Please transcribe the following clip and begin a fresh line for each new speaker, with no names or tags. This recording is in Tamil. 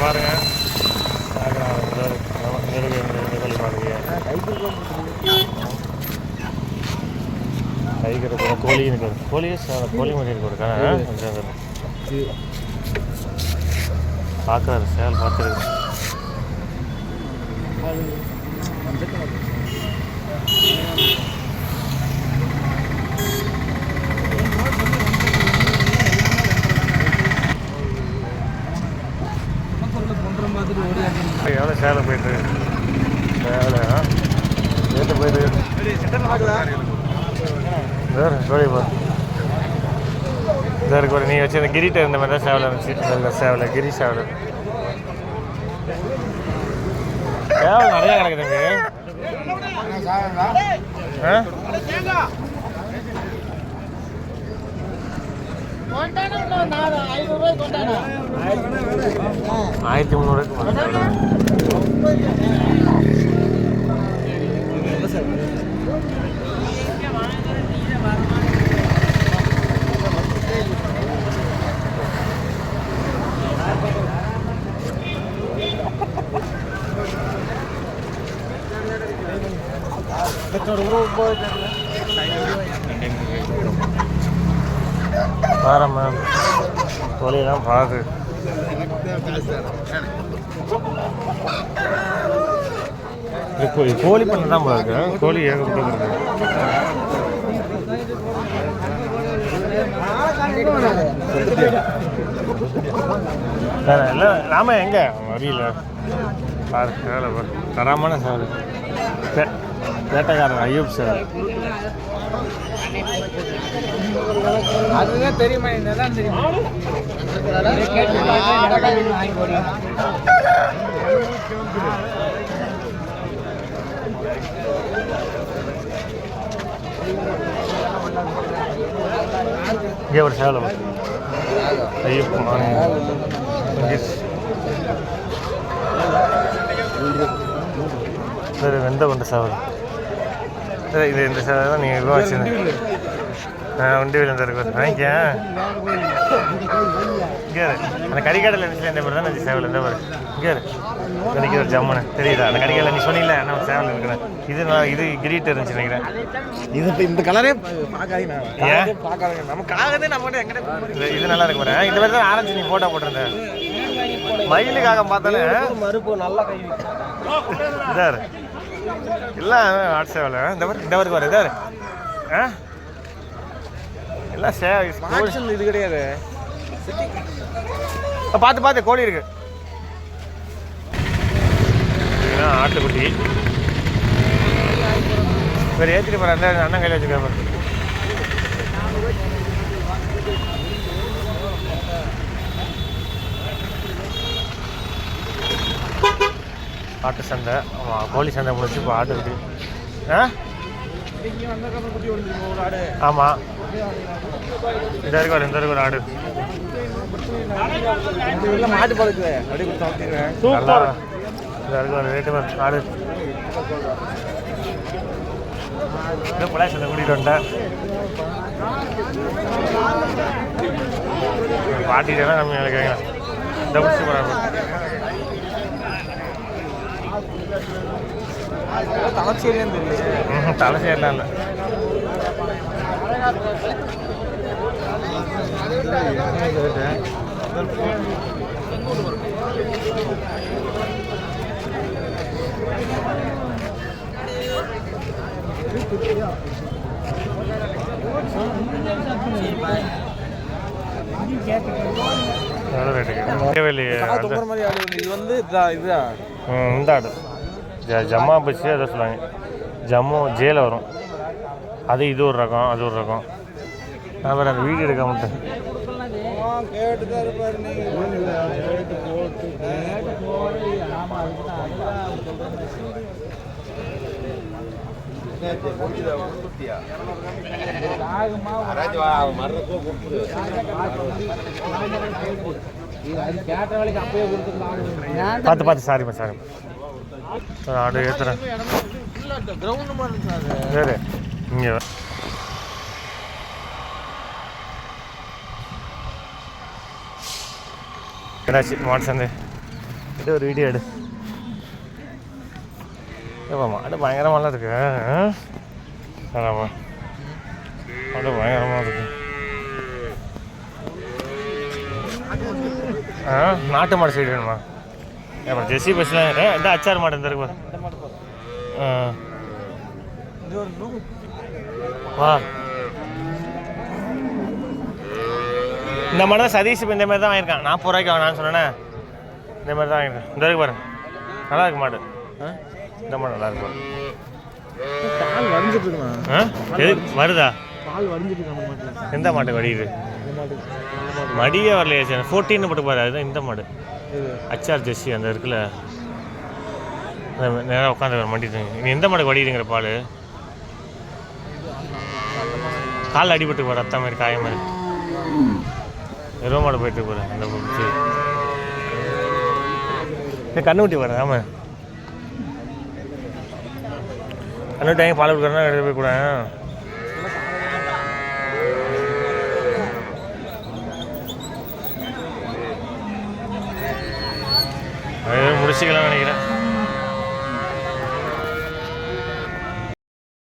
பாருங்கள் கோழி பாருங்க கைக்கு இருக்கிற கோழி எனக்கு கோழியே கோழி மாதிரி இருக்கு பார்க்குறாரு சேவல் பார்த்துருக்கு எவ்வளோ சேலை போயிட்டு சேலை ஏற்ற போயிட்டு வேறு கோழி இருக்கு ஒரு நீ வச்சு இந்த கிரிட்ட இருந்த மாதிரி தான் சேவலை இருந்துச்சு நல்ல சேவலை கிரி சேவலை சேவல் நிறையா கிடக்குதுங்க ஆயிரத்தி முந்நூறுக்கு பாரம்மா கோழியெல்லாம் பார்க்கு கோழி பண்ண தான் போல இருக்கு கோழி ஏகப்பட்டது எல்லாம் ராம எங்க வரியில பாரு சேவலை பாரு தரமான சேவல் வேட்டைக்காரன் ஐயூப் சேவல்
அதுதான் தெரியுமா தான் தெரியுமா
இங்கே ஒரு சேவலை ஐயூப் சரி வெந்த கொண்ட சேவல் இது இந்த சேவல் தான் நீங்கள் இவ்வளோ வச்சுருந்தீங்க வண்டி வீல் இருக்கு வாங்கிக்க இங்கே அந்த கறிக்கடையில் இருந்துச்சு இந்த மாதிரி தான் சேவல் இந்த மாதிரி இங்கே கறிக்கு ஒரு ஜம்முன்னு தெரியுதா அந்த கறிக்கடையில் நீ சொன்னீங்களே நான் சேவல் இருக்கிறேன் இது கிரீட் இருந்துச்சு நினைக்கிறேன்
இது இப்போ இந்த கலரே பார்க்காதீங்க
ஏன்
பார்க்காதீங்க நமக்காகவே நம்ம எங்கே
இது நல்லா இருக்கு பாரு இந்த மாதிரி தான் ஆரஞ்சு நீ ஃபோட்டோ போட்டிருந்தேன் மயிலுக்காக பார்த்தாலே
மறுப்பு நல்லா கை
இதாரு இல்லை ஆட் சேவல் இந்த மாதிரி வர இதாரு எல்லாம்
இது கிடையாது
பார்த்து கோழி இருக்கு ஆட்டுக்குட்டி வேறு ஏற்றிட்டு போகிற அந்த அண்ணன் கையில் வச்சுக்க ஆட்டு சந்தை ஆமாம் கோழி சந்தை முடிச்சு இப்போ ஆட்டுக்குட்டி ஆமாம் இந்த இருக்கு ஒரு ஆடு
மாட்டு பழக்கு அப்படி கொடுத்து
சூப்பர் இந்த இருக்கு ஒரு ரேட்டு ஆடு இந்த பழைய சந்தை கூட்டிகிட்டு வந்துட்டேன் பாட்டிகிட்டலாம் நம்ம கேட்கலாம் இந்த பிடிச்சி போகிறாங்க
தலைச்சேரியும் தெரியல
தலைச்சேரிலாம் இல்லை இந்த ஆடு ஜம்மா பச்சு அதை சொல்லுவாங்க ஜம்மு ஜேல வரும் அது இது ஒரு ரகம் அது ஒரு ரகம் நான் வேறு அந்த வீடியோ எடுக்க மாட்டேன் பார்த்து சாரிம்மா ஆடு ஏற்றுறேன் சரி இங்கே கிடாச்சி மாட்டு சந்தை இது ஒரு வீடியோ எடு. ஏப்பா மாடு பயங்கரமாலாம் இருக்கு. ஆமாம் மாடு பயங்கரமாக இருக்கு. நாட்டு மாடு சைடு வேணுமா? அப்புறம் ஜெர்சி பஸ்லாம் இந்த அச்சார் மாடு இந்த இருக்கு. வா இந்த மாடு தான் சதீஷ் இந்த மாதிரி தான் வாங்கியிருக்கான். 40 ரூபாய்க்கு வாங்கினான்னு சொன்னேன்னே. இந்த மாதிரி தான் வாங்கியிருக்கேன். இந்த இருக்கு பாருங்க, நல்லா இருக்கு மாடு. இந்த மாடு நல்லா இருக்கும்.
பால் வடிஞ்சிட்டு இருக்குண்ணா.
எது வருதா?
பால் வடிஞ்சிட்டு இருக்கு அந்த மாட்டில்.
எந்த மாட்டு வடியுது? மடியே வரலையே சார். 14 போட்டு பாரு. அதுதான் இந்த மாடு. அச்சார் ஜெர்சி அந்த இருக்குல்ல, நேராக உட்காந்து மண்டிட்டு. நீ எந்த மாடு வடியுதுங்கிற பால்? காலில் அடிபட்டு போகிற ரத்தம் மாதிரி காய மாதிரி எருவ மாடு போயிட்டு போகிறேன். அந்த இந்த கண்ணுக்குட்டி போகிறேன். ஆமாம் கண்ணுக்குட்டி வாங்கி பால் கொடுக்குறேன்னா எடுத்து போய் கூட. முடிச்சுக்கலாம் நினைக்கிறேன்.